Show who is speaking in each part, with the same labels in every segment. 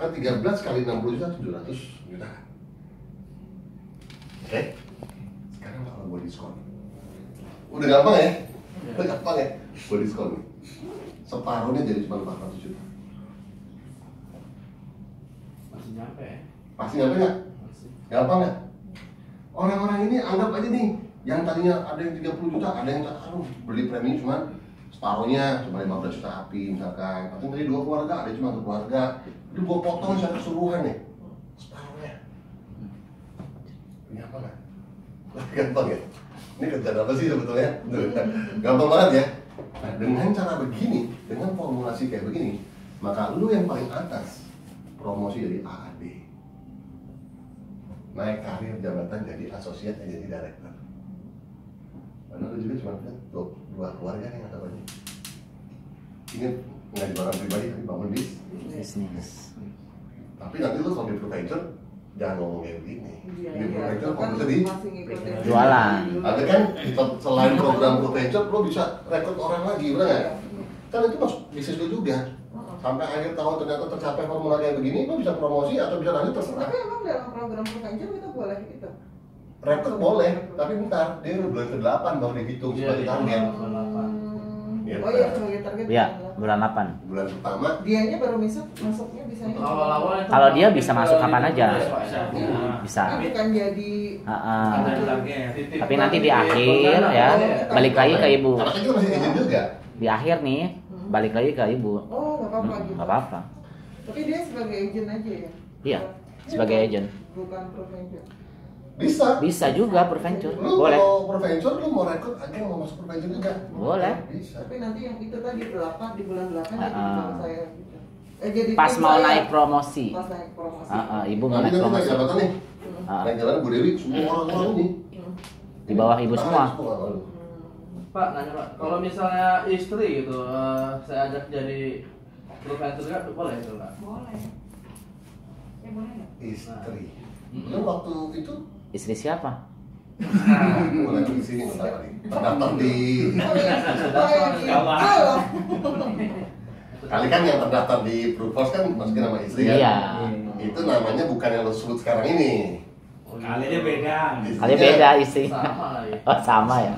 Speaker 1: 13 kali 60 juta 700 juta. Oke. Sekarang kalau gue diskon. Udah gampang ya? Udah gampang ya? Gue diskon nih. Separuhnya jadi cuma 400 juta.
Speaker 2: Masih nyampe ya?
Speaker 1: Pasti nyampe nggak? Gampang nggak? Orang-orang ini anggap aja nih, yang tadinya ada yang 30 juta, ada yang beli premi cuma separuhnya, cuma 15 juta api misalkan. Atau dari 2 keluarga, ada cuma 1 keluarga. Itu gue potong secara keseluruhan nih, separuhnya. Ini apa nggak? Gampang ya? Ini kerjaan apa sih sebetulnya? Gampang banget ya? Nah, dengan cara begini, dengan formulasi kayak begini, maka lu yang paling atas promosi dari AAD, naik karir jabatan jadi asosiat jadi director. Karena lu juga cuma lihat 2 keluarga yang ada banyak. Ini nggak di bangun pribadi tapi bangun bisnis. Tapi nanti lu kalau di venture jangan ngomong kayak begini. Di venture fokusnya di
Speaker 3: jualan.
Speaker 1: ada kan selain program venture lu bisa rekrut orang lagi, benar nggak? Kan itu masuk bisnis lu juga. Sampai akhir tahun ternyata tercapai formula kayak begini, lu bisa promosi atau bisa lanjut terserah.
Speaker 4: Tapi emang dalam program venture itu boleh gitu?
Speaker 1: Rekrut boleh, tapi bentar, dia udah bulan ke-8 baru dihitung sebagai target.
Speaker 4: Oh iya, sebagai target.
Speaker 3: Iya, bulan 8.
Speaker 1: Bulan pertama
Speaker 4: Dianya baru masuknya bisa ini.
Speaker 2: Awal-awal itu
Speaker 3: Kalau dia bisa masuk kapan aja. Bisa.
Speaker 4: Ini bukan jadi
Speaker 3: Tapi nanti di akhir ya, balik lagi ke ibu.
Speaker 1: karena kan kita masih izin juga.
Speaker 3: Di akhir nih, balik lagi ke ibu.
Speaker 4: Oh, nggak apa-apa gitu.
Speaker 3: Nggak apa-apa.
Speaker 4: Tapi dia sebagai agent aja ya?
Speaker 3: Iya, sebagai agent.
Speaker 4: Bukan pro venture.
Speaker 3: Bisa juga perventure,
Speaker 1: Lu
Speaker 3: boleh.
Speaker 1: kalau perventure lu mau rekrut agen mau masuk perventure juga.
Speaker 3: Boleh.
Speaker 1: Bisa.
Speaker 4: Tapi nanti yang itu tadi 8 di bulan 8 jadi sama saya gitu. Jadi
Speaker 3: Pas
Speaker 4: tim
Speaker 3: mau
Speaker 4: saya.
Speaker 3: naik promosi.
Speaker 4: Pas naik promosi.
Speaker 3: Ibu mau
Speaker 1: Nanti
Speaker 3: naik
Speaker 1: naik
Speaker 3: promosi.
Speaker 1: jabatan nih.
Speaker 3: Ah.
Speaker 1: Naik jalan Bu Dewi semua orang-orang ini.
Speaker 3: Di bawah ibu semua.
Speaker 2: Pak, nanya Pak, kalau misalnya istri gitu, saya ajak jadi freelancer kan boleh itu Pak?
Speaker 4: Boleh. Ya boleh nggak?
Speaker 1: Istri. Lu waktu itu
Speaker 3: Istri siapa?
Speaker 1: mulai di sini bentar kali. Terdaftar di
Speaker 4: Oh iya, oh,
Speaker 1: kali kan yang terdaftar di Proofos kan masukin nama istri kan?
Speaker 3: Iya.
Speaker 1: Itu namanya bukan yang lo sebut sekarang ini.
Speaker 5: Kalinya beda.
Speaker 3: Kali beda istri.
Speaker 2: Sama lagi.
Speaker 3: Oh, sama ya.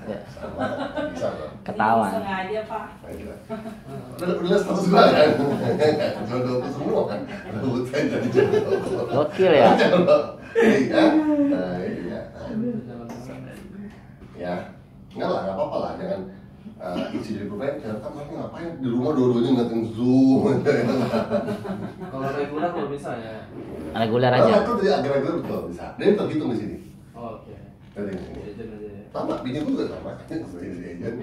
Speaker 3: Ya,
Speaker 1: Sama, bisa loh.
Speaker 3: ketahuan.
Speaker 6: Sengaja Pak.
Speaker 1: Udah status gua kan? Jodoh itu semua kan? Rebutan jadi jodoh.
Speaker 3: Gokil ya.
Speaker 1: Iya. Nah, iya. Ya, enggak lah, nggak apa-apa lah, jangan isi jadi profesor. Kan mereka ngapain di rumah dua-duanya ngeliatin Zoom.
Speaker 2: Kalau reguler kalau bisa ya.
Speaker 3: Reguler
Speaker 1: Nah,
Speaker 3: aja.
Speaker 1: itu dari agar-agar betul bisa. Dia terhitung di sini.
Speaker 2: Oh, oke.
Speaker 1: Dari sini.
Speaker 2: Agent aja ya.
Speaker 1: Sama, bini gue juga sama. Jadi agent.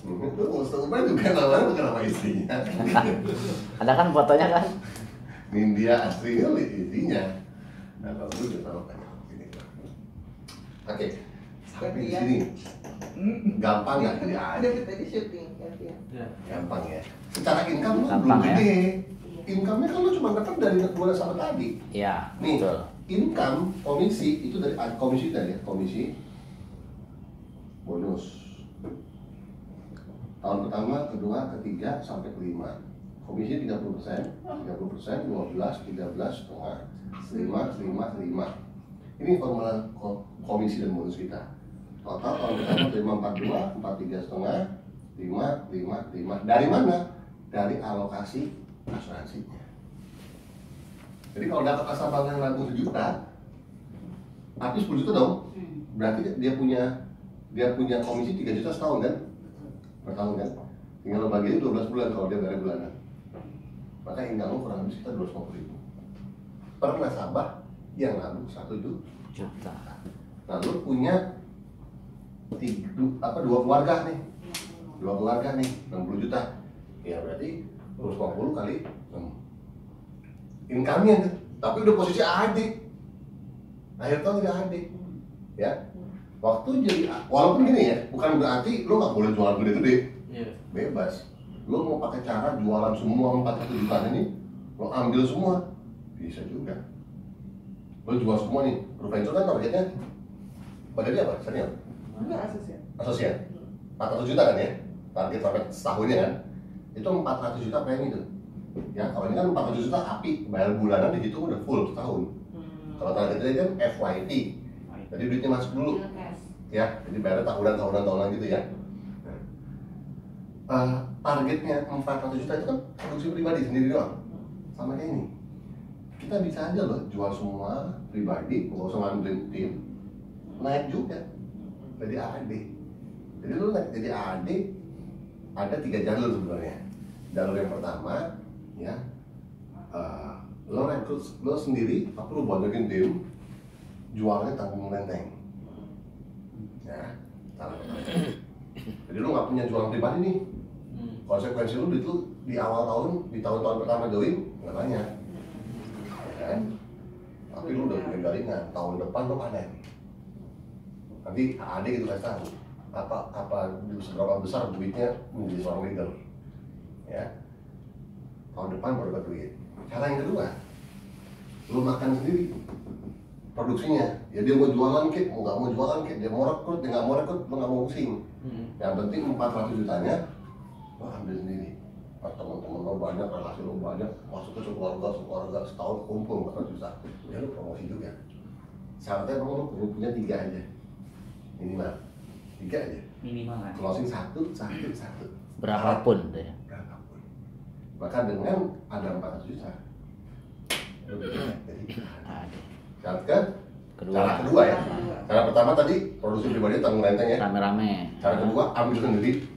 Speaker 1: Itu Mustafa juga namanya bukan nama istrinya.
Speaker 3: Ada kan fotonya kan?
Speaker 1: Nindya aslinya istrinya. Nah, kalau gue juga sama kayak gini. Oke, sampai di sini. Gampang nggak jadi
Speaker 4: Ada
Speaker 1: aja?
Speaker 4: tadi syuting gantian.
Speaker 2: Ya.
Speaker 1: Gampang ya. Secara income lu
Speaker 3: Gampang
Speaker 1: belum
Speaker 3: ya.
Speaker 1: gede. Income-nya kan lu cuma dapat dari dua sama tadi.
Speaker 3: Iya,
Speaker 1: Nih,
Speaker 3: betul.
Speaker 1: income komisi itu dari komisi tadi ya, komisi bonus. Tahun pertama, kedua, ketiga sampai kelima. Komisi 30%, 12, 13 setengah, 5. Ini formula komisi dan bonus kita. Total tahun pertama terima 42, 43 setengah, 5. Dari mana? Dari alokasi asuransinya. Jadi kalau dapat nasabah yang nabung 1 juta, tapi 10 juta dong. Berarti dia punya komisi 3 juta setahun kan? Per tahun kan? Tinggal lo bagi 12 bulan kalau dia bayar bulanan. Maka income lo kurang lebih sekitar 250.000 per nasabah yang nabung 1
Speaker 3: Juta.
Speaker 1: Nah, lu punya 2 keluarga nih. 2 keluarga nih, 60 juta. Ya berarti 250 kali 6. Income-nya tuh. Tapi udah posisi adik. Akhir tahun jadi adik. Ya. Waktu jadi, walaupun gini ya, bukan berarti lu nggak boleh jualan gede-gede.
Speaker 2: Iya.
Speaker 1: Bebas. Lu mau pakai cara jualan semua 41 juta ini, lu ambil semua. Bisa juga. Lu jual semua nih. Proventure kan targetnya pada dia apa? Senior?
Speaker 4: Enggak asosiat.
Speaker 1: Asosiat? 400 juta kan ya? Target sampai setahunnya kan? Itu 400 juta premi tuh. Ya, kalau ini kan 400 juta api, bayar bulanan di situ udah full setahun. Kalau target ini kan FYP, jadi duitnya masuk dulu. Ya, jadi bayar tahunan gitu ya. Targetnya 400 juta itu kan produksi pribadi sendiri doang. Sama kayak ini. Kita bisa aja loh jual semua pribadi, nggak usah ngandelin tim, naik juga jadi AD. Jadi lu naik jadi AD ada 3 jalur sebenarnya. Jalur yang pertama ya, lo rekrut lo sendiri, tapi lo banyakin tim, jualnya tanggung renteng. Ya, cara pertama. Jadi lo nggak punya jualan pribadi nih. Konsekuensi lo itu di awal tahun, di tahun-tahun pertama join nggak banyak. Ya, tapi lu udah punya jaringan, tahun depan lu panen. Nanti AD gitu kasih tahu apa seberapa besar duitnya menjadi seorang leader. Ya, tahun depan baru dapat duit. Cara yang kedua, lu makan sendiri produksinya. Ya dia mau jualan kek, mau nggak mau jualan kek, dia mau rekrut, dia nggak mau rekrut, lu nggak mau pusing. Yang penting 400 jutanya lo ambil sendiri. Teman-teman lo banyak, relasi lo banyak, masuk ke sekeluarga setahun kumpul 400 juta. Ya lo promosi juga. Syaratnya emang lo perlu punya 3 aja minimal, 3 aja
Speaker 3: Minimal kan?
Speaker 1: closing satu.
Speaker 3: Berapapun deh.
Speaker 1: Berapapun. Maka dengan ada 400 juta lo bisa jadi syarat cara kedua ya. Cara pertama tadi produksi pribadi tanggung renteng ya,
Speaker 3: Rame-rame.
Speaker 1: cara kedua ambil sendiri.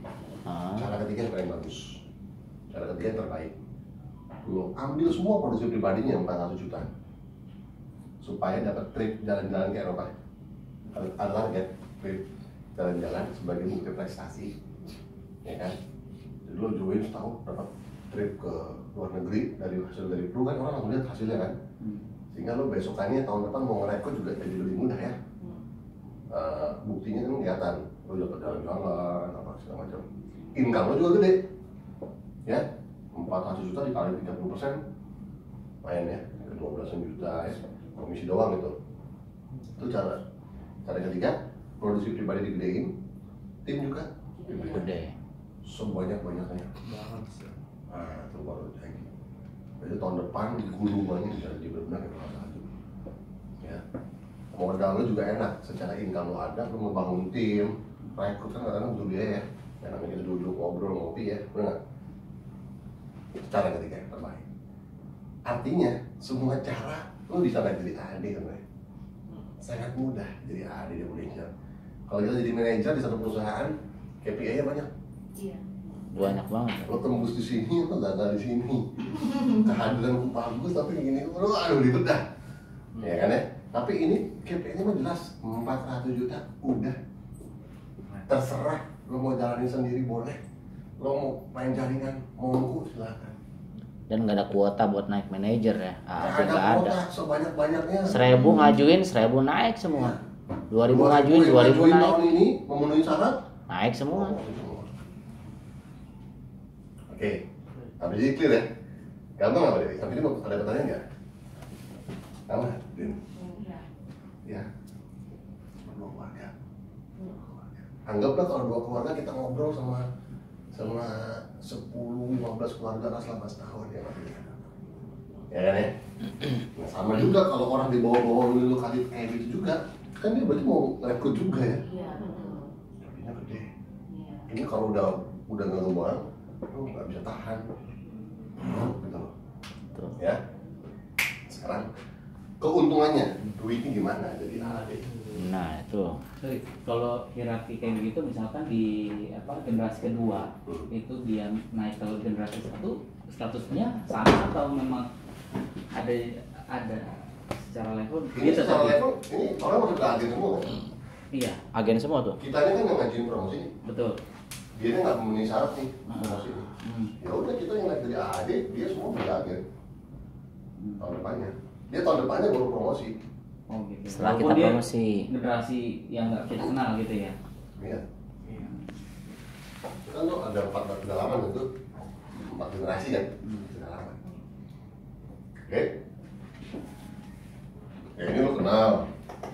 Speaker 1: Cara ketiga yang paling bagus, cara ketiga yang terbaik. Lo ambil semua produksi pribadinya 400 juta supaya dapat trip jalan-jalan ke Eropa. Ada target trip jalan-jalan sebagai bukti prestasi, ya kan? Jadi lo join setahun dapat trip ke luar negeri dari hasil dari itu kan orang langsung lihat hasilnya kan. Sehingga lo besokannya tahun depan mau ngerekrut juga jadi lebih mudah ya. Buktinya kan kelihatan, lo dapat jalan-jalan apa segala macam. Income lo juga gede, ya 400 juta dikali 30%, main ya, ke 12 juta ya, komisi doang gitu. Itu cara ketiga, produksi pribadi digedein, tim juga
Speaker 3: Gede.
Speaker 1: sebanyak-banyaknya. Nah, itu baru jadi. Jadi tahun depan di gulungannya jadi benar-benar yang ya. Modal lo juga enak, secara income lo ada, lo ngebangun tim, rekrut kan kadang-kadang butuh biaya ya. Ya namanya kita duduk ngobrol ngopi ya, benar nggak? Cara ketiga yang terbaik. Artinya semua cara lo bisa naik jadi AD sebenarnya. Sangat mudah jadi AD di Indonesia. Kalau kita jadi manajer di satu perusahaan, KPI-nya banyak.
Speaker 5: Iya.
Speaker 3: Banyak banget.
Speaker 1: Lo tembus di sini, lo gagal di sini. Kehadiran bagus tapi gini, lo aduh ribet dah. Ya kan ya? Tapi ini KPI-nya mah jelas 400 juta udah. Terserah lo mau jalanin sendiri boleh, lo mau main jaringan monggo silakan.
Speaker 3: Dan nggak ada kuota buat naik manajer ya.
Speaker 1: Nggak
Speaker 3: Nggak ada.
Speaker 1: kuota sebanyak-banyaknya.
Speaker 3: 1000 ngajuin, 1000 naik semua. 2000 ngajuin, 2000
Speaker 1: ngajuin
Speaker 3: naik.
Speaker 1: tahun ini memenuhi syarat
Speaker 3: Naik semua.
Speaker 1: Oke, habis ini clear ya. Gampang apa Dewi? Sampai ini mau ada pertanyaan nggak? Sama, Din?
Speaker 5: Iya.
Speaker 1: Ya, dua keluarga. Anggaplah kalau 2 keluarga kita ngobrol sama 10-15 keluarga kan selama setahun ya Pak. Ya kan ya? Nah, sama juga kalau orang di bawah-bawah lu kasih kayak gitu juga, kan dia berarti mau rekrut juga ya.
Speaker 5: Iya.
Speaker 1: Jadinya gede.
Speaker 5: Iya.
Speaker 1: Ini kalau udah ngembang, lu nggak bisa tahan. Gitu loh.
Speaker 3: Tuh.
Speaker 1: Ya. Sekarang keuntungannya, duitnya gimana? Jadi AD.
Speaker 3: Nah itu.
Speaker 6: Sorry, kalau hierarki kayak begitu misalkan di generasi kedua itu dia naik ke generasi satu statusnya sama atau memang ada secara level
Speaker 1: Ini secara level, ini orang masuk ke agen semua kan?
Speaker 6: iya
Speaker 3: Agen semua tuh.
Speaker 1: Kita ini kan yang ngajuin promosi,
Speaker 6: betul.
Speaker 1: dia ini nggak memenuhi syarat nih promosi ini. Ya udah kita yang naik dari AD, dia semua menjadi agen. Tahun depannya, dia tahun depannya baru promosi.
Speaker 6: Oh gitu.
Speaker 3: Setelah
Speaker 6: Walaupun
Speaker 3: kita
Speaker 6: dia
Speaker 3: promosi.
Speaker 6: generasi yang nggak kita kenal gitu ya.
Speaker 1: Iya. Kan lo ada 4 kedalaman itu 4 generasi kan? Kedalaman. Oke. Ya ini lo kenal.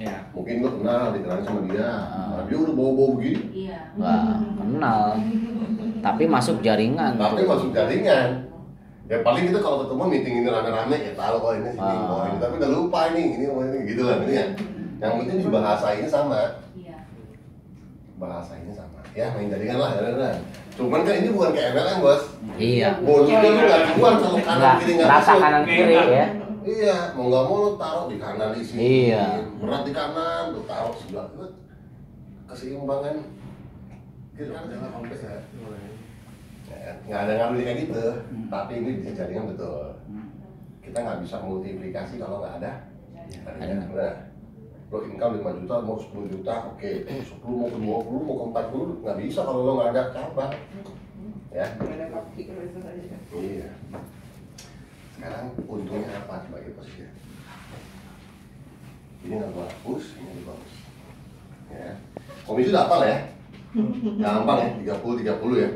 Speaker 6: Ya.
Speaker 1: Mungkin lo kenal, dikenalin sama dia. Nah, dia udah bawa-bawa begini.
Speaker 5: Iya.
Speaker 3: Nggak kenal. Tapi masuk jaringan.
Speaker 1: Tapi
Speaker 3: tuh.
Speaker 1: masuk jaringan. Ya paling kita kalau ketemu meeting ini rame-rame ya tahu oh ini sini, oh ini, tapi udah lupa ini gitu lah ini ya. Yang penting di bahasa ini sama.
Speaker 5: Iya.
Speaker 1: Bahasa ini sama. Ya main jaringan lah, jaringan. Cuman kan ini bukan kayak MLM bos.
Speaker 3: Iya.
Speaker 1: Bonus itu nggak keluar kalau kanan kiri nggak
Speaker 3: Rasa
Speaker 1: masuk.
Speaker 3: kanan kiri ya.
Speaker 1: Iya, mau nggak mau lo taruh di kanan di sini.
Speaker 3: Iya.
Speaker 1: Berat di kanan, lo taruh sebelah. Keseimbangan. Gitu kan jangan kompleks ya. Nggak ada ngambil kayak gitu, tapi ini bisa jaringan betul. Kita nggak bisa multiplikasi kalau nggak ada jaringan. Nah, lo income 5 juta, mau 10 juta, oke. 10 mau ke 20, mau ke 40, nggak bisa kalau lo nggak ada cabang. Ya.
Speaker 4: Ada kaki kalau itu saja.
Speaker 1: Iya. Sekarang untungnya apa sebagai posisi? Ini nggak gua hapus, ini dibagus. Ya. Komisi udah hafal ya? Gampang ya, 30 ya.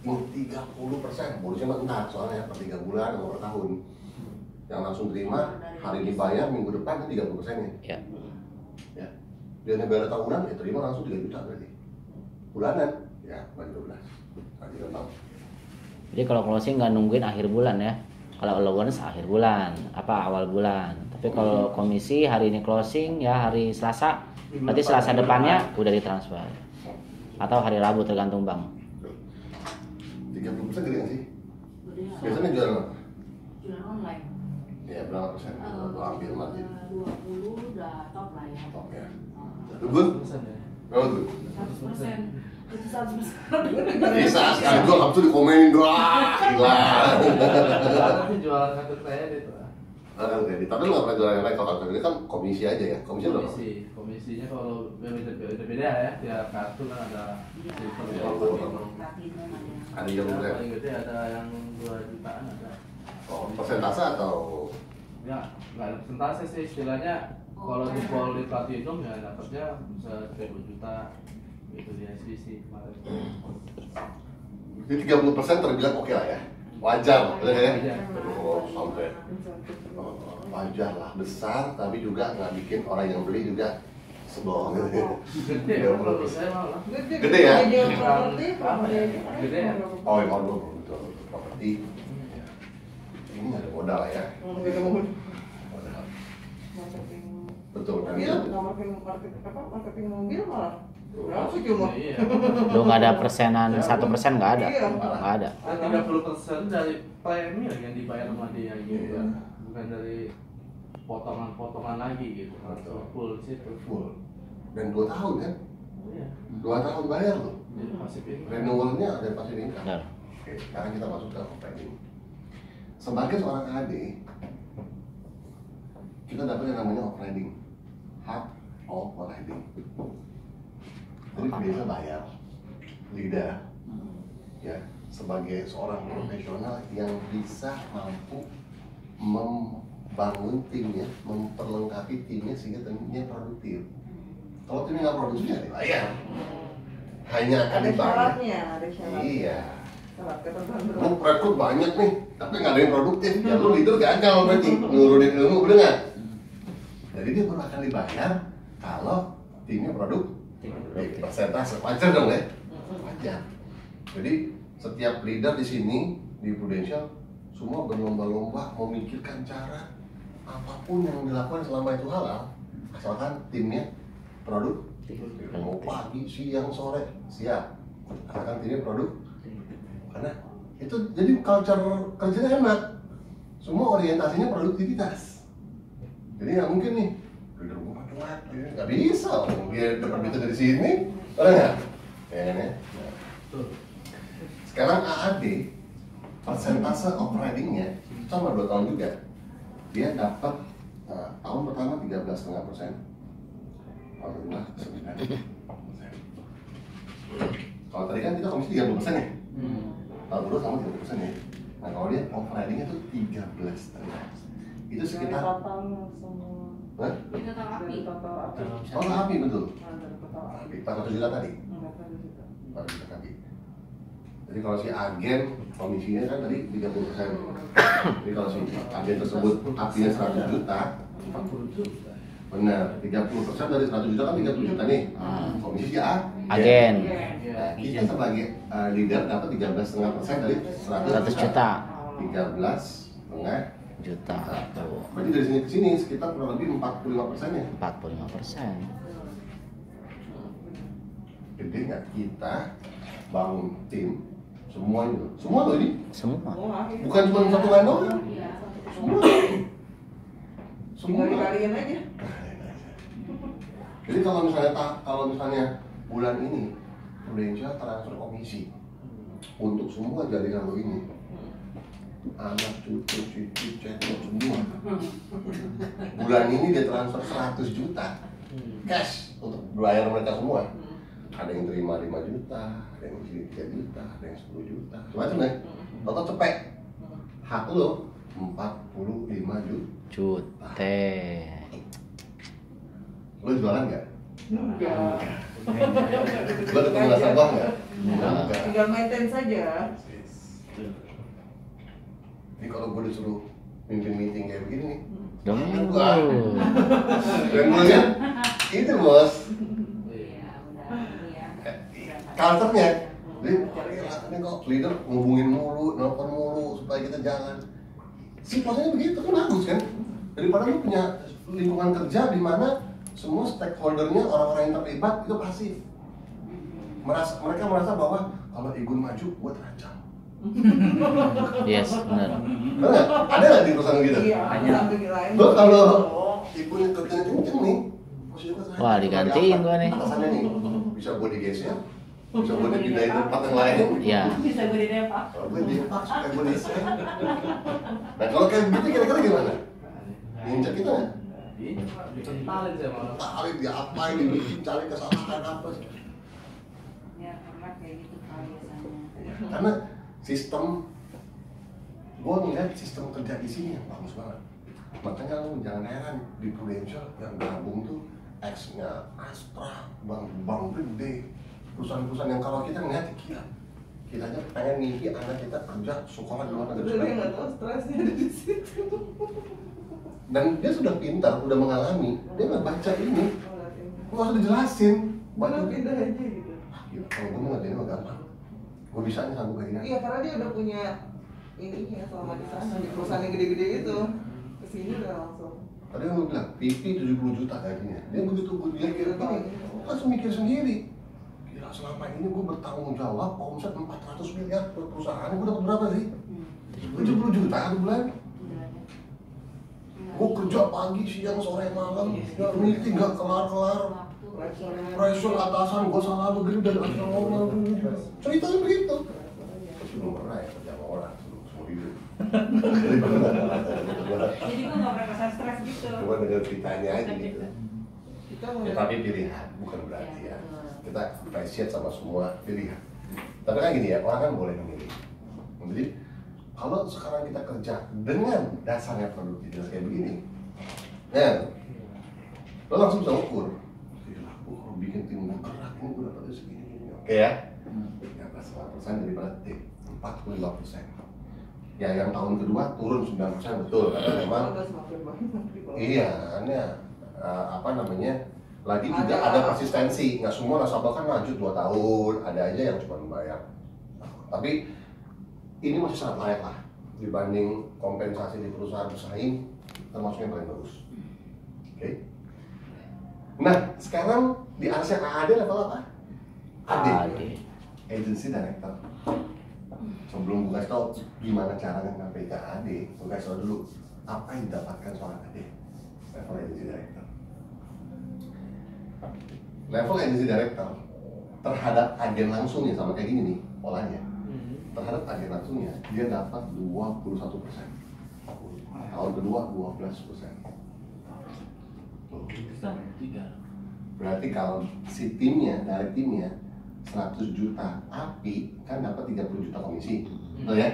Speaker 1: Ini 30%, bonusnya mah entar soalnya per 3 bulan atau per tahun. Yang langsung terima, hari ini bayar, minggu depan kan 30%
Speaker 3: Ya.
Speaker 1: Ya. Dia bayar tahunan, ya terima langsung 3 juta berarti. Bulanan, ya bagi 12. Bagi 2 tahun.
Speaker 3: Jadi kalau closing nggak nungguin akhir bulan ya. Kalau allowance akhir bulan, awal bulan. Tapi kalau komisi hari ini closing ya hari Selasa, berarti Selasa depannya udah ditransfer. Atau hari Rabu tergantung bank.
Speaker 1: 30% gede nggak sih?
Speaker 5: Gede ya.
Speaker 1: Biasanya jual apa?
Speaker 5: Jualan online.
Speaker 1: Ya berapa persen? Lo ambil margin.
Speaker 5: 20 udah top lah ya.
Speaker 1: Top ya.
Speaker 2: Iya.
Speaker 1: Good?
Speaker 2: Ya.
Speaker 1: Oh good.
Speaker 5: 100%. Itu 100%.
Speaker 1: Bisa sekali jual habis itu dikomenin doang. Gila.
Speaker 2: Tapi jualan kartu kredit lah.
Speaker 1: Ada kredit. Tapi lu nggak pernah jualan yang lain kalau kartu kredit kan komisi aja ya. Komisi berapa?
Speaker 2: Komisinya kalau beda-beda ya. Tiap kartu kan ada
Speaker 5: Iya.
Speaker 2: silver,
Speaker 1: Iya,
Speaker 2: gold,
Speaker 1: iya.
Speaker 5: Platinum ada yang
Speaker 1: Ada yang
Speaker 2: Ada
Speaker 1: berapa?
Speaker 2: paling gede ada yang 2 jutaan ada.
Speaker 1: Oh, persentase atau?
Speaker 2: Ya, nggak ada persentase sih istilahnya. Kalau di poli platinum ya dapatnya bisa 2 juta itu di SBC kemarin.
Speaker 1: Jadi 30% terbilang oke lah ya. Wajar, betul ya?
Speaker 2: Wajar.
Speaker 1: Oh, sampai wajar lah, besar tapi juga nggak bikin orang yang beli juga sebel.
Speaker 2: Gede ya kalau saya malah.
Speaker 1: Gede ya?
Speaker 4: Jual properti,
Speaker 2: Apa ya? Gede ya?
Speaker 1: Oh, ya kalau betul properti. Ini ada modal lah ya.
Speaker 4: Nggak ada mobil.
Speaker 1: Modal.
Speaker 4: Marketing
Speaker 1: Betul kan?
Speaker 4: mobil, marketing mobil malah berapa cuma?
Speaker 2: Iya.
Speaker 3: Lu nggak ada persenan 1% nggak ada,
Speaker 4: Iya.
Speaker 3: nggak ada.
Speaker 2: Dan 30% dari premi yang dibayar sama dia gitu kan. Bukan dari potongan-potongan lagi gitu. Langsung full situ.
Speaker 1: Full. Dan 2 tahun kan?
Speaker 2: Iya.
Speaker 1: 2 tahun bayar loh.
Speaker 2: Jadi pasif ini.
Speaker 1: Renewalnya ada pasif income.
Speaker 3: Benar.
Speaker 1: Oke, sekarang kita masuk ke operating. Sebagai seorang AD, kita dapat yang namanya operating. Hub operating. Jadi biasa bayar leader ya sebagai seorang profesional yang bisa mampu membangun timnya, memperlengkapi timnya sehingga timnya produktif. Kalau timnya nggak produktif ya dibayar. Hanya akan
Speaker 4: Ada
Speaker 1: dibayar.
Speaker 4: syaratnya, ada syaratnya.
Speaker 1: Iya.
Speaker 4: Syarat ketentuan
Speaker 1: Lu rekrut banyak nih, tapi nggak ada yang produktif. Ya lu leader gagal berarti nurunin ilmu, bener nggak? Jadi dia baru akan dibayar kalau timnya produktif. Persentase wajar dong ya? Wajar. Jadi setiap leader di sini di Prudential semua berlomba-lomba memikirkan cara apapun yang dilakukan selama itu halal, asalkan timnya produktif. Mau pagi, siang, sore siap, asalkan timnya produktif. Karena itu jadi culture kerjanya enak. Semua orientasinya produktivitas. Jadi nggak mungkin nih, leader gue kuat, nggak bisa. Dia dapat duit dari sini, orang nggak? Ya. Sekarang AAD persentase operatingnya sama 2 tahun juga. Dia dapat tahun pertama 13,5%, tahun kedua 9%. Kalau tadi kan kita komisi 30% ya. Tahun kedua sama 30% ya. Nah kalau dia operatingnya tuh 13,5%. Itu sekitar.
Speaker 4: total semua.
Speaker 1: Hah?
Speaker 5: Itu total api.
Speaker 4: Total api.
Speaker 1: Oh api betul.
Speaker 4: Ada total api.
Speaker 1: 400 juta tadi.
Speaker 4: Enggak tahu juga.
Speaker 1: 400 juta tadi. Jadi kalau si agen komisinya kan tadi 30%. Jadi kalau si agen tersebut apinya 100 juta,
Speaker 2: 40 juta.
Speaker 1: benar 30% dari 100 juta kan 30 juta nih. Komisi si
Speaker 3: Agen.
Speaker 2: Iya.
Speaker 1: Kita sebagai leader dapat 13,5% dari 100
Speaker 3: 100 juta.
Speaker 1: 13,5
Speaker 3: juta tuh.
Speaker 1: Berarti dari sini ke sini sekitar kurang lebih 45% ya.
Speaker 3: 45%.
Speaker 1: Gede nggak kita bangun tim semuanya loh. Semua loh ini.
Speaker 3: Semua.
Speaker 1: Bukan cuma satu line doang.
Speaker 5: Iya.
Speaker 1: Semua. Semua.
Speaker 4: Tinggal dikaliin aja.
Speaker 1: Jadi kalau misalnya bulan ini Prudential transfer komisi untuk semua jaringan lo ini, anak cucu cecok semua. Bulan ini dia transfer 100 juta cash untuk bayar mereka semua. Ada yang terima 5 juta, ada yang terima 3 juta, ada yang 10 juta, macam ya. Total cepet. Hak lo 45 juta. Lo jualan nggak?
Speaker 4: Enggak.
Speaker 1: Lo ketemu nasabah nggak? Enggak.
Speaker 4: Tinggal maintain saja.
Speaker 1: Ini kalau gue disuruh mimpin meeting kayak begini nih,
Speaker 3: Dong.
Speaker 1: keren banget kan? Itu bos,
Speaker 5: Iya, udah ini ya.
Speaker 1: culture-nya. Jadi, ini kok leader ngubungin mulu, nelfon mulu supaya kita jalan. Situasinya begitu kan bagus kan? Daripada lu punya lingkungan kerja di mana semua stakeholder-nya, orang-orang yang terlibat itu pasif. Mereka merasa bahwa kalau Igun maju, gue terancam.
Speaker 3: Yes, benar.
Speaker 1: Bener nggak? Ada nggak di perusahaan gitu?
Speaker 4: Iya,
Speaker 6: Banyak.
Speaker 4: sampai lain.
Speaker 1: Lo kalau Igun kerjanya kenceng nih, posisi gua terancam.
Speaker 3: Wah, digantiin gua nih.
Speaker 1: Atasannya nih, bisa gue digeser, bisa gue dipindahin ke tempat yang lain.
Speaker 3: Iya.
Speaker 5: Bisa gue didepak.
Speaker 1: Kalau gue dipak supaya gue digeser. Nah kalau kayak gitu kira-kira gimana? Nginjak kita nggak?
Speaker 2: Dikentalin sama orang.
Speaker 1: Tarik diapain, dibikin, cari kesalahan apa sih?
Speaker 5: Ya, pernah kayak gitu kali biasanya.
Speaker 1: Karena sistem, gue ngeliat sistem kerja di sini yang bagus banget. Makanya lu jangan heran di Prudential yang gabung tuh X-nya Astra, bank gede, perusahaan-perusahaan yang kalau kita ngeliat gila, kita aja pengen mimpi anak kita kerja sekolah di luar
Speaker 4: Tapi
Speaker 1: negeri.
Speaker 4: dia nggak tahu stresnya ada di situ.
Speaker 1: Dan dia sudah pintar, udah mengalami, dia nggak baca ini, nggak usah dijelasin.
Speaker 4: Malah
Speaker 1: Baca
Speaker 4: pindah aja gitu.
Speaker 1: gila, kalau gue mau ngerjain mah gampang. Gue bisa nih sanggup kayak gini.
Speaker 4: Iya, karena dia udah punya ininya selama di sana di perusahaan yang gede-gede itu. Kesini udah langsung.
Speaker 1: Tadi yang gue bilang, PP 70 juta gajinya. Dia begitu gue bilang kayak gini, langsung mikir sendiri. Gila, selama ini gue bertanggung jawab omset 400 miliar per perusahaan, gue dapat berapa sih? 70 juta per bulan. Gue kerja pagi, siang, sore, malam, gak meeting, gak kelar-kelar. Pressure atasan, gue salah begini dari atasan ngomong. Ceritanya begitu. Terus belum pernah ya kerja sama orang, semua hidup.
Speaker 5: Jadi gue gak pernah rasa stres gitu.
Speaker 1: Cuma dengar ceritanya aja gitu.
Speaker 4: Kita mau
Speaker 1: Ya, tapi pilihan, bukan berarti ya. Kita appreciate sama semua pilihan. Tapi kan gini ya, orang kan boleh memilih. Jadi, kalau sekarang kita kerja dengan dasarnya produktivitas kayak begini, ya, lo langsung bisa ukur. Gila, gue kalau bikin tim gue gerak ini gue dapetnya segini. Oke ya? 13,5% daripada tim, 45%. Ya, yang tahun kedua turun 9%, betul. Karena memang
Speaker 4: udah semakin banyak di bawah.
Speaker 1: iya, hanya apa namanya, lagi tidak
Speaker 4: Ada.
Speaker 1: ada konsistensi. Nggak semua nasabah kan lanjut 2 tahun, ada aja yang cuma membayar. Tapi ini masih sangat layak lah dibanding kompensasi di perusahaan bersaing, termasuk yang paling bagus. Oke. Nah, sekarang di ASEAN AAD level apa? AD. Agency Director. Sebelum gue kasih tau gimana caranya sampai ke AD, gue kasih tau dulu apa yang didapatkan seorang AD. Level Agency Director. Level Agency Director terhadap agen langsungnya sama kayak gini nih polanya. Terhadap agen langsungnya dia dapat 21%. Tahun kedua 12%. Berarti kalau si timnya, dari timnya 100 juta API kan dapat 30 juta komisi, betul ya?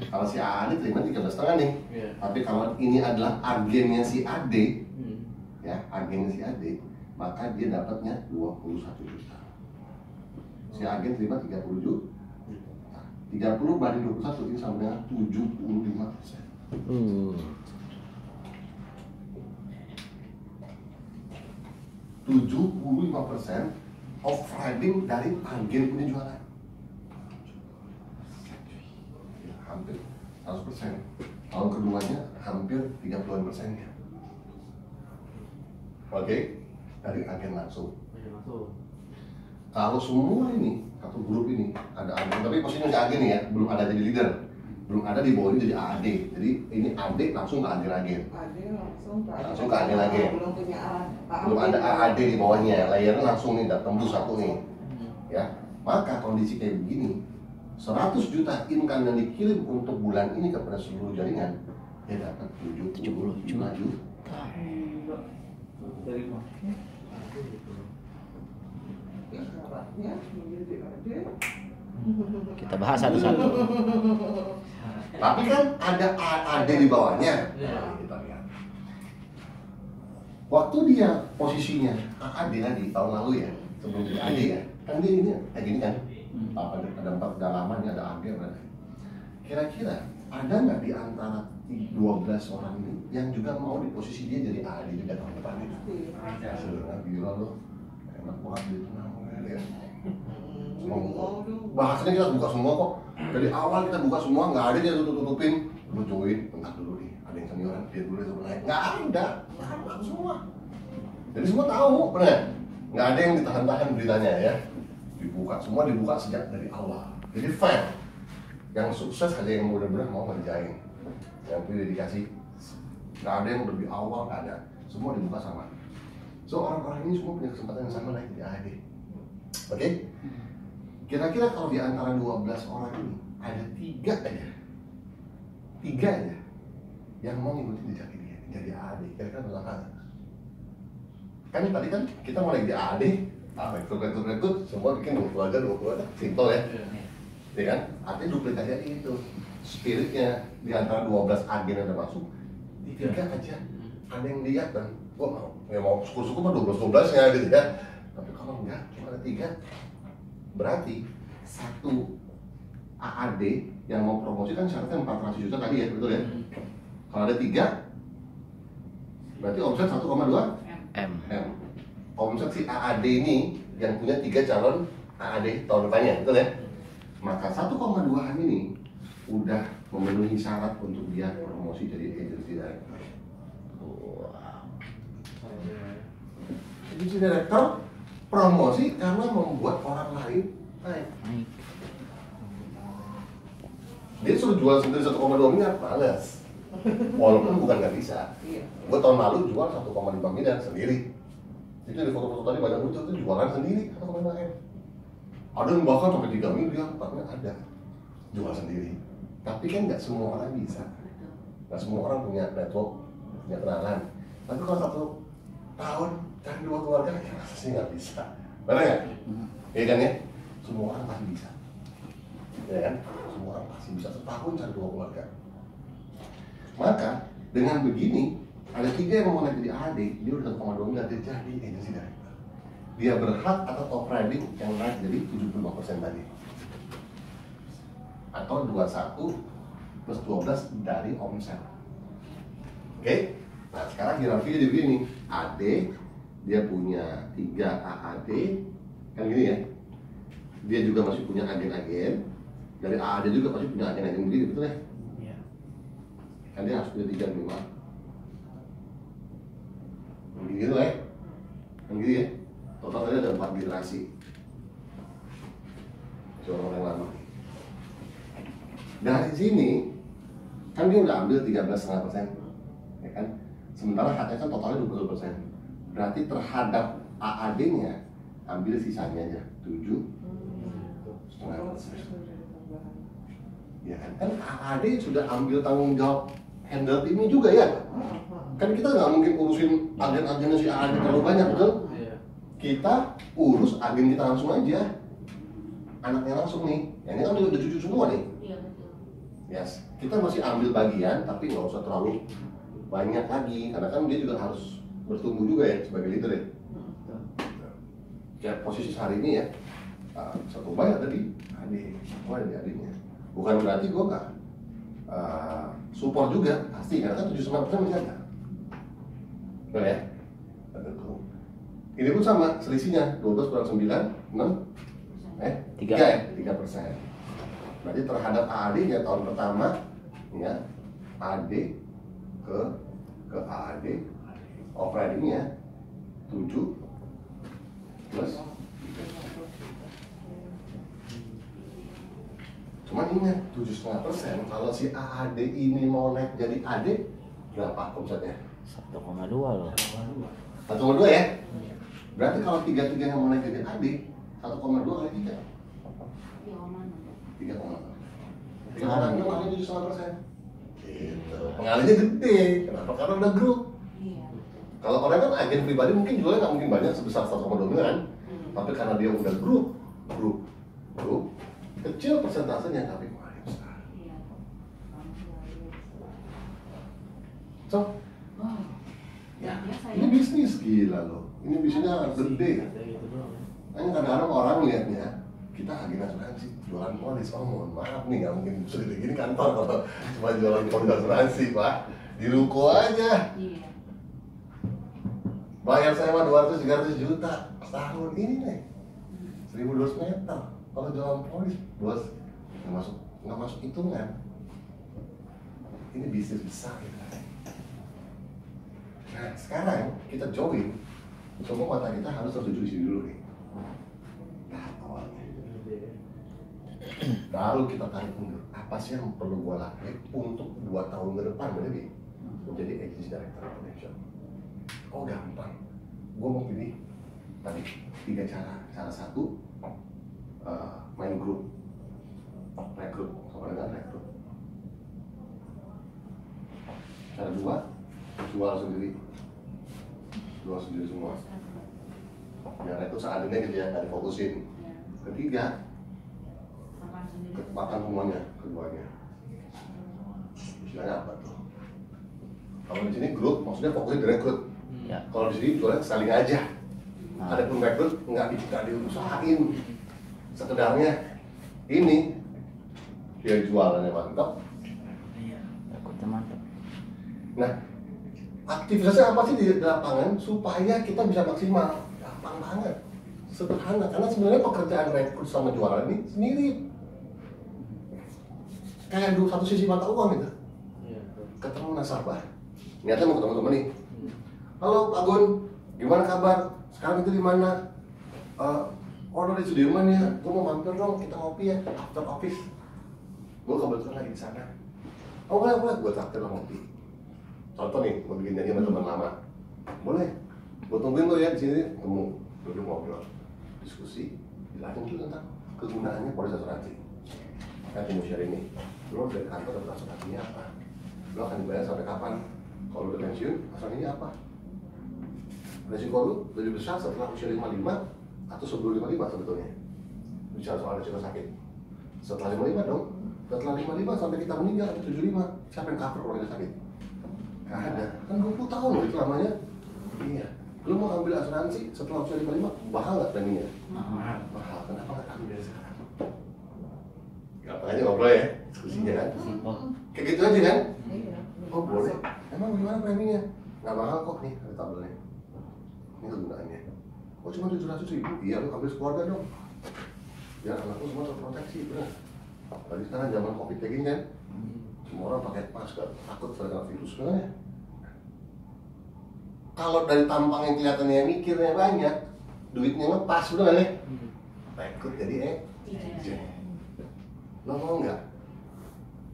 Speaker 1: Kalau si AD terima 13,5 nih.
Speaker 2: Iya.
Speaker 1: Tapi kalau ini adalah agennya si AD, ya agennya si AD, maka dia dapatnya 21 juta. Si agen terima 30 juta. 30 banding 21 ini sama dengan 75%. 75% of riding dari agen punya jualan. Ya, hampir 100%. tahun keduanya hampir 30%-nya. Oke, dari agen langsung. Kalau semua ini, satu grup ini ada agen, tapi posisinya si agen nih ya, belum ada jadi leader, belum ada di bawah ini jadi AD. Jadi ini AD langsung ke agen-agen.
Speaker 4: AD langsung
Speaker 1: ke agen-agen.
Speaker 4: Belum punya
Speaker 1: Belum ada AD di bawahnya, layarnya langsung nih, tembus satu nih. Ya, maka kondisi kayak begini, 100 juta income yang dikirim untuk bulan ini kepada seluruh jaringan, dia dapat 75 juta.
Speaker 6: Dari mana?
Speaker 4: syaratnya menjadi AD.
Speaker 3: Kita bahas satu-satu.
Speaker 1: Tapi kan ada AD di bawahnya.
Speaker 2: Iya.
Speaker 1: Kita lihat. Waktu dia posisinya AD tadi tahun lalu ya, sebelum jadi AD ya, kan dia ini kayak gini kan. Ada 4 dalaman, ada AD, ada. Kira-kira ada nggak di antara 12 orang ini yang juga mau di posisi dia jadi AD juga tahun depan itu? Sebenarnya gila loh, enak banget gitu ya. Bahasanya kita buka semua kok. Dari awal kita buka semua, nggak ada dia tutupin. Lu join, bentar dulu nih, ada yang senioran, dia dulu yang naik. Nggak ada semua. Jadi semua tahu, benar? Nggak ada yang ditahan-tahan beritanya ya. Dibuka, semua dibuka sejak dari awal. Jadi fair. Yang sukses aja yang benar-benar mau ngerjain. Yang punya dedikasi, nggak ada yang lebih awal, nggak ada. Semua dibuka sama. So orang-orang ini semua punya kesempatan yang sama naik di AD. Oke? Kira-kira kalau di antara 12 orang ini ada 3 aja yang mau ngikutin jejak dia jadi AD, kira-kira berapa? Kan tadi kan kita mau naik di AD, rekrut semua bikin 20 aja, simple ya. Ya kan? Artinya duplikasi aja itu spiritnya di antara 12 agen yang ada masuk, di 3 aja ada yang lihat dan gua mau, ya mau suku-suku mah 12 ya gitu ya. Tapi kalau enggak, cuma ada 3, berarti satu AAD yang mau promosi kan syaratnya 400 juta tadi ya, betul ya? Kalau ada 3, berarti omset 1,2
Speaker 3: M.
Speaker 1: Omset si AAD ini yang punya 3 calon AAD tahun depannya, betul ya? Maka 1,2an ini udah memenuhi syarat untuk dia promosi jadi agency director. Agency director promosi karena membuat orang lain naik. Dia suruh jual sendiri 1,2 miliar, males. Walaupun bukan nggak bisa. Gue tahun lalu jual 1,5 miliar sendiri. Itu di foto-foto tadi banyak muncul itu jualan sendiri 1,5 M. Ada yang bahkan sampai 3 miliar, katanya ada jual sendiri. Tapi kan nggak semua orang bisa. Nggak semua orang punya network, punya kenalan. Tapi kalau 1 tahun cari 2 keluarga, ya masa sih nggak bisa. Benar nggak? Iya kan ya? Semua orang pasti bisa. Ya kan? Semua orang pasti bisa setahun cari 2 keluarga. Maka dengan begini, ada 3 yang mau naik jadi AD, dia udah 1,2 miliar, dia jadi agency director. Dia berhak atau top riding yang naik jadi 75% tadi. Atau 21 plus 12 dari omset. Oke? Nah sekarang hierarkinya jadi begini. AD, dia punya 3 AAD, kan gini ya. Dia juga masih punya agen-agen. Dari AAD juga masih punya agen-agen begini, betul ya?
Speaker 6: Iya.
Speaker 1: Kan dia harus punya 3 minimal. Gitu lah ya. Kan gitu ya. Total tadi ada 4 generasi. Seorang yang lama. Dari sini kan dia udah ambil 13,5%, ya kan? Sementara haknya kan totalnya 20%. Berarti terhadap AAD-nya ambil sisanya aja 7,5%. Ya kan? Kan AAD sudah ambil tanggung jawab handle timnya juga ya. Kan kita nggak mungkin urusin agen-agennya si AAD terlalu banyak, betul? Kita urus agen kita langsung aja, anaknya langsung nih. Yang ini kan udah cucu semua nih.
Speaker 5: Iya betul.
Speaker 1: Yes, kita masih ambil bagian tapi nggak usah terlalu banyak lagi karena kan dia juga harus bertumbuh juga ya sebagai leader ya. Kayak posisi hari ini ya, satu banyak tadi adik, semua ada di adiknya. Bukan berarti gue nggak support juga pasti karena kan 79% masih ada. Betul ya? Ini pun sama, selisihnya 12 kurang 9, 6, 3 ya? 3%. Berarti terhadap AAD ya tahun pertama ya AD ke AAD operatingnya 7 plus. Cuman ingat 7,5%. Kalau si AAD ini mau naik jadi AD berapa omsetnya?
Speaker 3: 1,2 loh.
Speaker 1: 1,2 ya? Berarti kalau 3 yang mau naik jadi AD 1,2 kali 3 3,6 kali 7,5%. Gitu. Pengalihnya gede. Kenapa? Karena udah grup. Kalau orang kan agen pribadi mungkin jualnya nggak mungkin banyak sebesar 1,2 miliar, tapi karena dia udah grup, kecil persentasenya tapi pengalihnya besar. So, ini bisnis gila loh. Ini bisnisnya gede. Hanya kadang-kadang orang lihatnya kita agen asuransi jualan polis, oh mohon maaf nih nggak mungkin segede gini kantor kalau cuma jualan polis asuransi pak, di ruko aja. Bayar sewa 200-300 juta setahun ini nih 1.200 meter. Kalau jualan polis bos nggak masuk hitungan. Ini bisnis besar ya. Nah sekarang kita join, semua mata kita harus tertuju di sini dulu nih. Tahap awalnya. Baru kita tarik mundur. Apa sih yang perlu gue lakukan untuk 2 tahun ke depan lebih menjadi agency director prudential? Oh gampang, gue mau pilih tadi 3 cara. Cara 1, main grup, rekrut, sama dengan rekrut. Cara 2, jual sendiri semua. Ya rekrut seadanya gitu ya, nggak difokusin. Ketiga, makan semuanya, keduanya. Istilahnya apa tuh? Kalau di sini grup, maksudnya fokusnya di rekrut.
Speaker 3: Ya.
Speaker 1: Kalau di sini jualnya saling aja. Ada pun rekrut nggak diusahain. Sekedarnya ini dia jualannya mantap.
Speaker 3: Rekrutnya mantap.
Speaker 1: Nah, aktivitasnya apa sih di lapangan supaya kita bisa maksimal? Gampang banget, sederhana. Karena sebenarnya pekerjaan rekrut sama jualan ini mirip. Kayak satu sisi mata uang gitu. Ketemu nasabah, niatnya mau ketemu temen nih. Halo Pak Gun, gimana kabar? Sekarang itu di mana? Order di Sudirman ya. Gue mau mampir dong, kita ngopi ya. After office. Gue kebetulan lagi di sana. Oh boleh, gue traktir lo ngopi. Contoh nih, gue bikin janji sama teman lama. Boleh, gue tungguin lo ya di sini. Temu, duduk ngobrol, diskusi, jelasin dulu tentang kegunaannya polis asuransi. Nanti mau share ini. Lo dari kantor dapat asuransinya apa? Lo akan dibayar sampai kapan? Kalau udah pensiun, asuransinya apa? Resiko lu lebih besar setelah usia 55 atau sebelum 55 sebetulnya. Bicara soal resiko sakit. Setelah 55 dong. Setelah 55 sampai kita meninggal atau 75, siapa yang cover kalau kita sakit? Gak ada. Kan 20 tahun loh itu lamanya. Iya. Lu mau ambil asuransi setelah usia 55, mahal nggak preminya? Mahal. Kenapa nggak ambil dari sekarang? Gampang aja ngobrol ya, diskusinya kan? Kayak gitu aja kan? Oh boleh. Emang gimana preminya? Nggak mahal kok nih, ada tabelnya. Ini kegunaannya. Oh cuma 700.000? Iya lu ambil sekeluarga dong. Biar anakku semua terproteksi, bener. Tadi sekarang zaman covid kayak gini kan, semua orang pakai masker, takut terkena virus sebenarnya. Kalau dari tampang yang kelihatannya mikirnya banyak, duitnya ngepas bener kan ya? Rekrut jadi lo mau nggak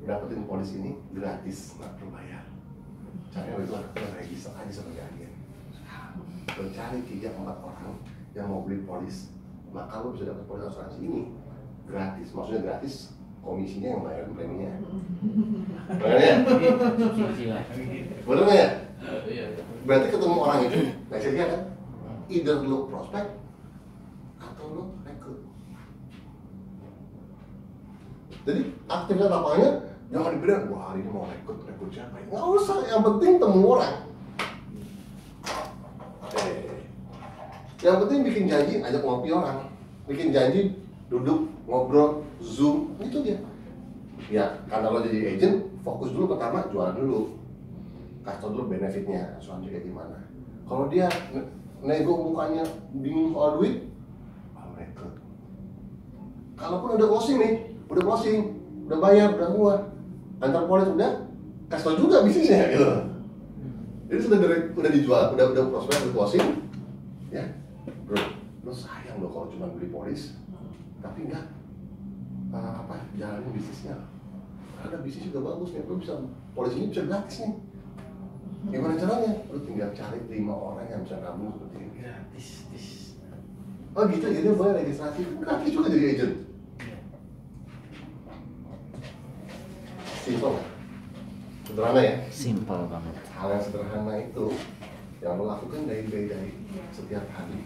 Speaker 1: dapetin polis ini gratis, nggak perlu bayar. Caranya itu lo register aja sebagai agen. Lo cari 3-4 orang yang mau beli polis, maka lo bisa dapat polis asuransi ini gratis. Maksudnya gratis, komisinya yang bayar preminya. Bener ya? Bener ya? Berarti ketemu orang itu, biasanya kan, either lo prospek atau lo rekrut. Jadi aktifnya lapangannya jangan dibilang, wah hari ini mau rekrut siapa? Nggak usah, yang penting temu orang. Yang penting bikin janji, ajak ngopi orang. Bikin janji, duduk, ngobrol, zoom, itu dia. Ya, karena lo jadi agent, fokus dulu pertama, jualan dulu. Kasih tau dulu benefitnya, asuransi kayak gimana. Kalau dia nego mukanya bingung soal duit, rekrut. Kalaupun udah closing nih, udah bayar, udah keluar, antar polis udah kasih tau juga bisnisnya gitu. Jadi udah dijual, udah prospek, udah closing, ya bro, lo sayang lo kalau cuma beli polis, tapi nggak jalanin bisnisnya. Karena bisnis juga bagus nih, lo bisa polis ini bisa gratis nih. Gimana caranya? Lo tinggal cari 5 orang yang bisa nabung seperti ini.
Speaker 2: Gratis.
Speaker 1: Oh gitu, jadi lo bayar registrasi, gratis juga jadi agent. Simple kan? Sederhana ya?
Speaker 3: Simple banget.
Speaker 1: Hal yang sederhana itu yang lo lakukan dari setiap hari